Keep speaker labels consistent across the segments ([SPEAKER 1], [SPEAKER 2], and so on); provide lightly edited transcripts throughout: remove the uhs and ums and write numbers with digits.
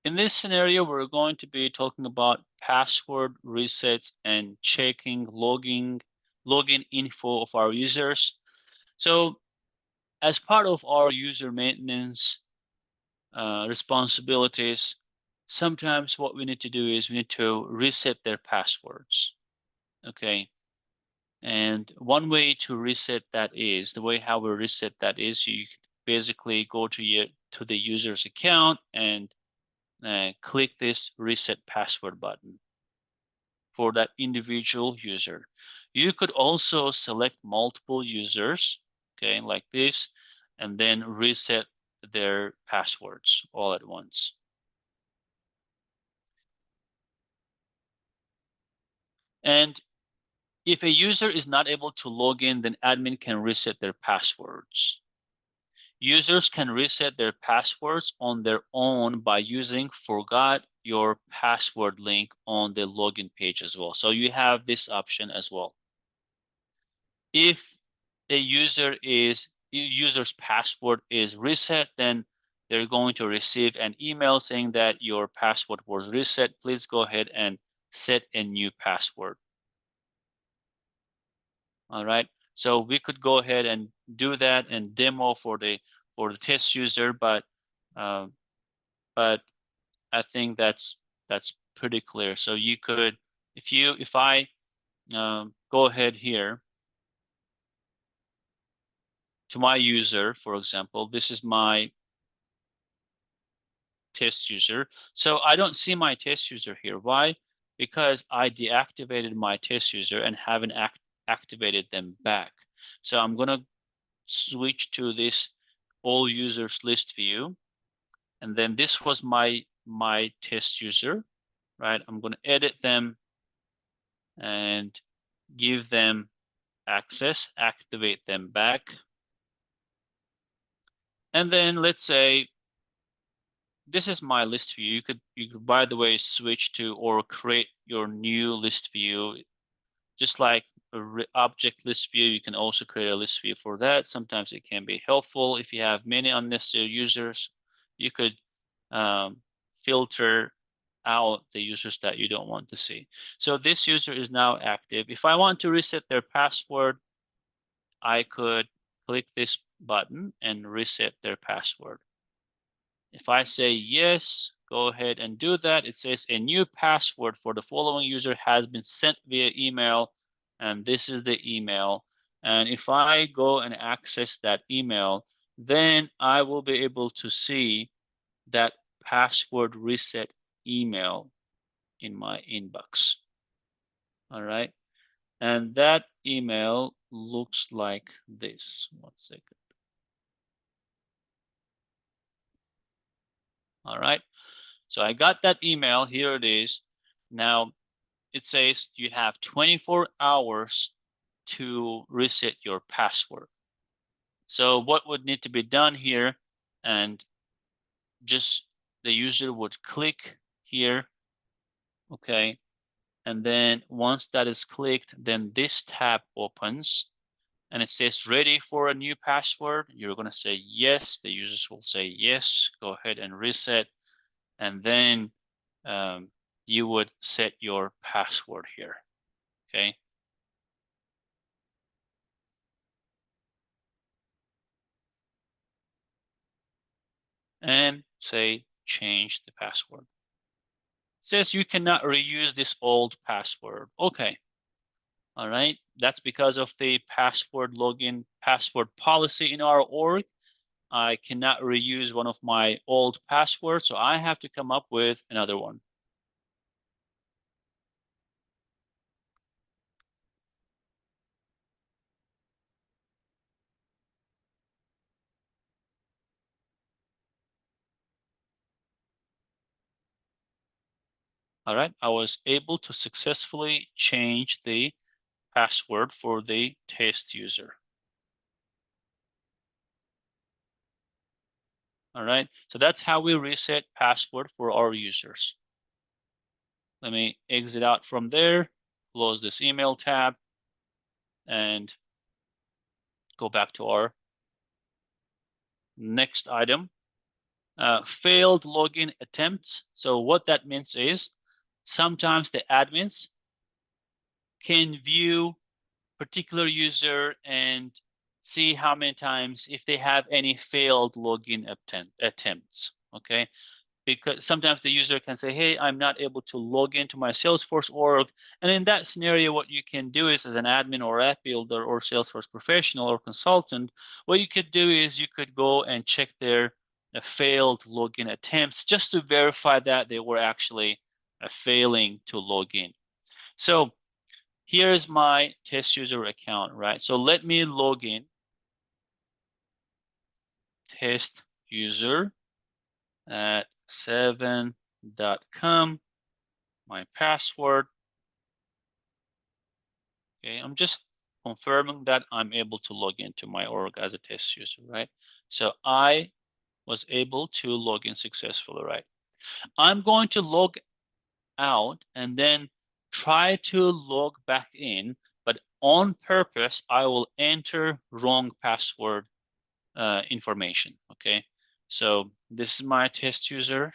[SPEAKER 1] In this scenario, we're going to be talking about password resets and checking login info of our users. So as part of our user maintenance responsibilities, sometimes what we need to do is we need to reset their passwords. Okay. And one way to reset that is, the way how we reset that is, you basically go to the user's account and click this reset password button for that individual user. You could also select multiple users, okay, like this, and then reset their passwords all at once. And if a user is not able to log in, then admin can reset their passwords. Users can reset their passwords on their own by using forgot your password link on the login page as well. So you have this option as well. If a user's password is reset, then they're going to receive an email saying that your password was reset. Please go ahead and set a new password. All right. So we could go ahead and do that and demo for the test user, but I think that's pretty clear. So you could, if I go ahead here to my user, for example, this is my test user. So I don't see my test user here. Why? Because I deactivated my test user and haven't activated them back. So I'm going to switch to this all users list view. And then this was my test user, right? I'm going to edit them and give them access, activate them back. And then let's say this is my list view. You could by the way switch to or create your new list view, just like object list view. You can also create a list view for that. Sometimes it can be helpful if you have many unnecessary users. You could filter out the users that you don't want to see. So this user is now active. If I want to reset their password, I could click this button and reset their password. If I say yes, go ahead and do that. It says a new password for the following user has been sent via email, and this is the email. And if I go and access that email, then I will be able to see that password reset email in my inbox. All right. And that email looks like this. 1 second. All right. So I got that email. Here it is. Now it says you have 24 hours to reset your password. So what would need to be done here, and just the user would click here, okay, and then once that is clicked, then this tab opens and it says ready for a new password. You're going to say yes. The users will say yes. Go ahead and reset, and then you would set your password here, okay? And say change the password. It says you cannot reuse this old password. Okay. All right. That's because of the password policy in our org. I cannot reuse one of my old passwords, so I have to come up with another one. All right. I was able to successfully change the password for the test user. All right. So that's how we reset password for our users. Let me exit out from there, close this email tab, and go back to our next item. failed login attempts. So what that means is sometimes the admins can view particular user and see how many times if they have any failed login attempts. Okay, because sometimes the user can say, hey, I'm not able to log into my Salesforce org. And in that scenario, what you can do is, as an admin or app builder or Salesforce professional or consultant, what you could do is you could go and check their failed login attempts just to verify that they were actually failing to log in. So here's my test user account, right? So let me log in, test user at 7.com, my password. Okay, I'm just confirming that I'm able to log into my org as a test user, right? So I was able to log in successfully, right? I'm going to log out and then try to log back in, but on purpose, I will enter wrong password information, okay? So this is my test user.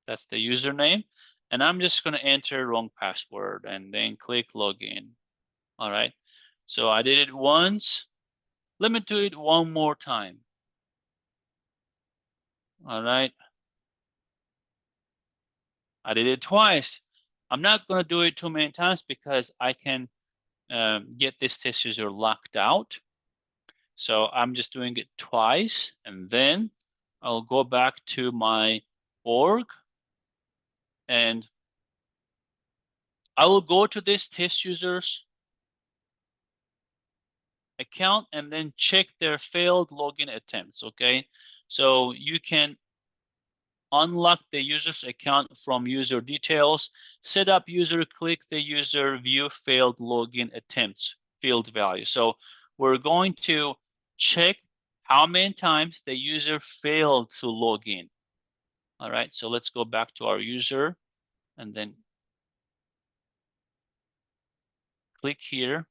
[SPEAKER 1] That's the username. And I'm just going to enter wrong password and then click login. All right. So I did it once. Let me do it one more time. All right. I did it twice. I'm not going to do it too many times because I can get this test user locked out. So I'm just doing it twice, and then I'll go back to my org and I will go to this test user's account and then check their failed login attempts, okay? So you can unlock the user's account from user details, set up user, click the user, view failed login attempts field value. So we're going to check how many times the user failed to log in. All right, so let's go back to our user and then click here,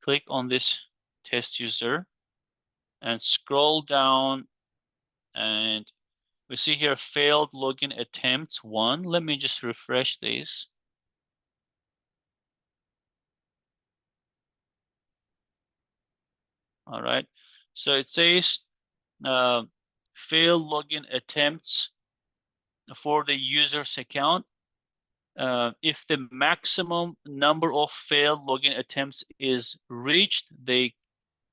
[SPEAKER 1] click on this test user and scroll down, and we see here failed login attempts 1. Let me just refresh this. All right, so it says uh, failed login attempts for the user's account. If the maximum number of failed login attempts is reached, the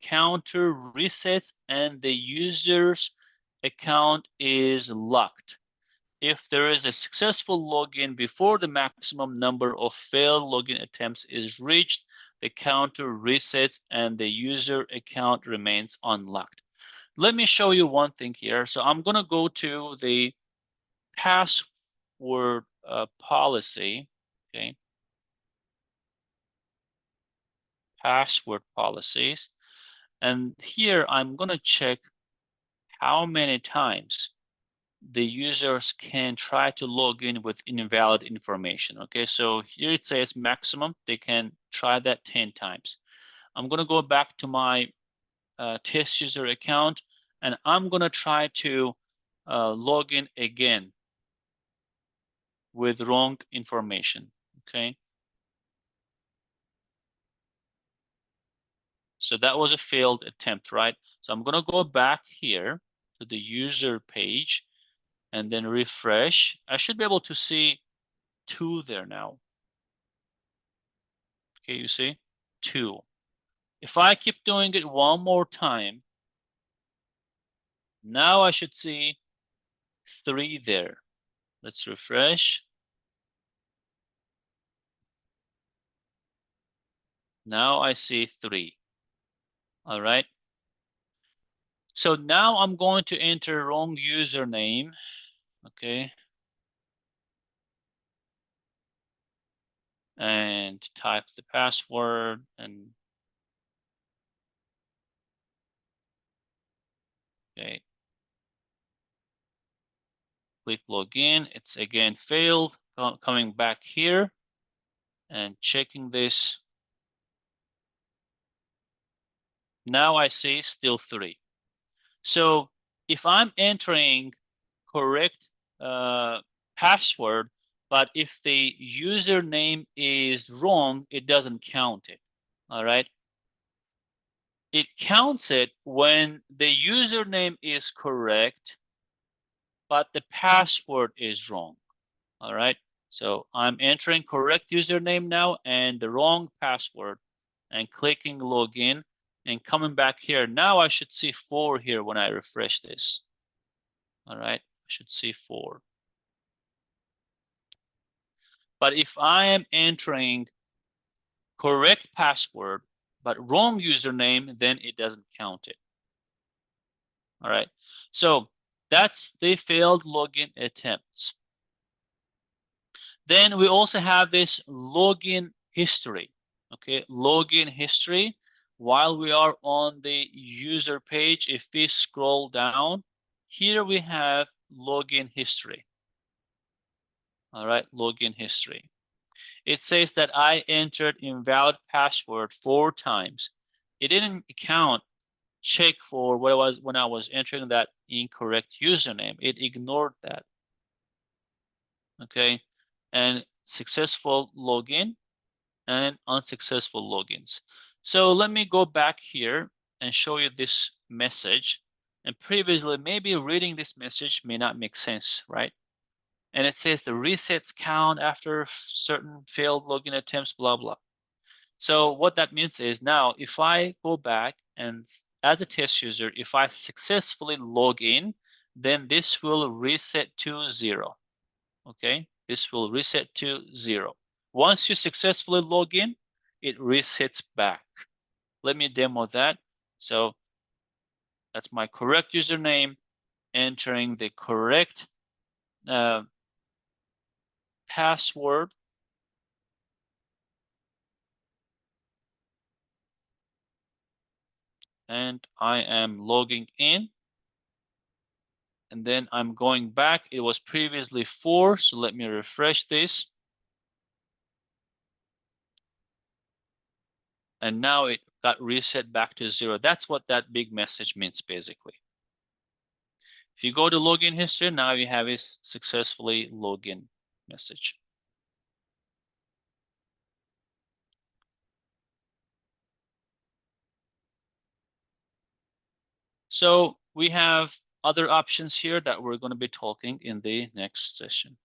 [SPEAKER 1] counter resets and the user's account is locked. If there is a successful login before the maximum number of failed login attempts is reached, the counter resets and the user account remains unlocked. Let me show you one thing here. So I'm going to go to the password policy, okay? Password policies. And here I'm going to check how many times the users can try to log in with invalid information. Okay, so here it says maximum. They can try that 10 times. I'm going to go back to my test user account and I'm going to try to log in again with wrong information. Okay, so that was a failed attempt, right? So I'm going to go back here to the user page and then refresh. I should be able to see 2 there now. Okay, you see 2. If I keep doing it one more time, now I should see 3 there. Let's refresh. Now I see 3. All right. So now I'm going to enter wrong username. Okay. And type the password and okay. Click login. It's again failed. Coming back here and checking this. Now I see still 3. So if I'm entering correct password, but if the username is wrong, it doesn't count it. All right. It counts it when the username is correct, but the password is wrong. All right. So I'm entering correct username now and the wrong password and clicking login and coming back here. Now I should see 4 here when I refresh this. All right. I should see 4. But if I am entering correct password, but wrong username, then it doesn't count it. All right. So that's the failed login attempts. Then we also have this login history. Okay, login history. While we are on the user page, if we scroll down, here we have login history. All right, login history. It says that I entered invalid password 4 times. It didn't count check for what it was when I was entering that incorrect username. It ignored that. Okay, and successful login and unsuccessful logins. So let me go back here and show you this message. And previously, maybe reading this message may not make sense, right? And it says the resets count after certain failed login attempts, blah, blah. So what that means is now if I go back and as a test user, if I successfully log in, then this will reset to 0. Okay, this will reset to 0. Once you successfully log in, it resets back. Let me demo that. So that's my correct username, entering the correct password. And I am logging in. And then I'm going back. It was previously 4, so let me refresh this. And now it got reset back to 0. That's what that big message means, basically. If you go to login history, now you have a successfully login message. So we have other options here that we're going to be talking in the next session.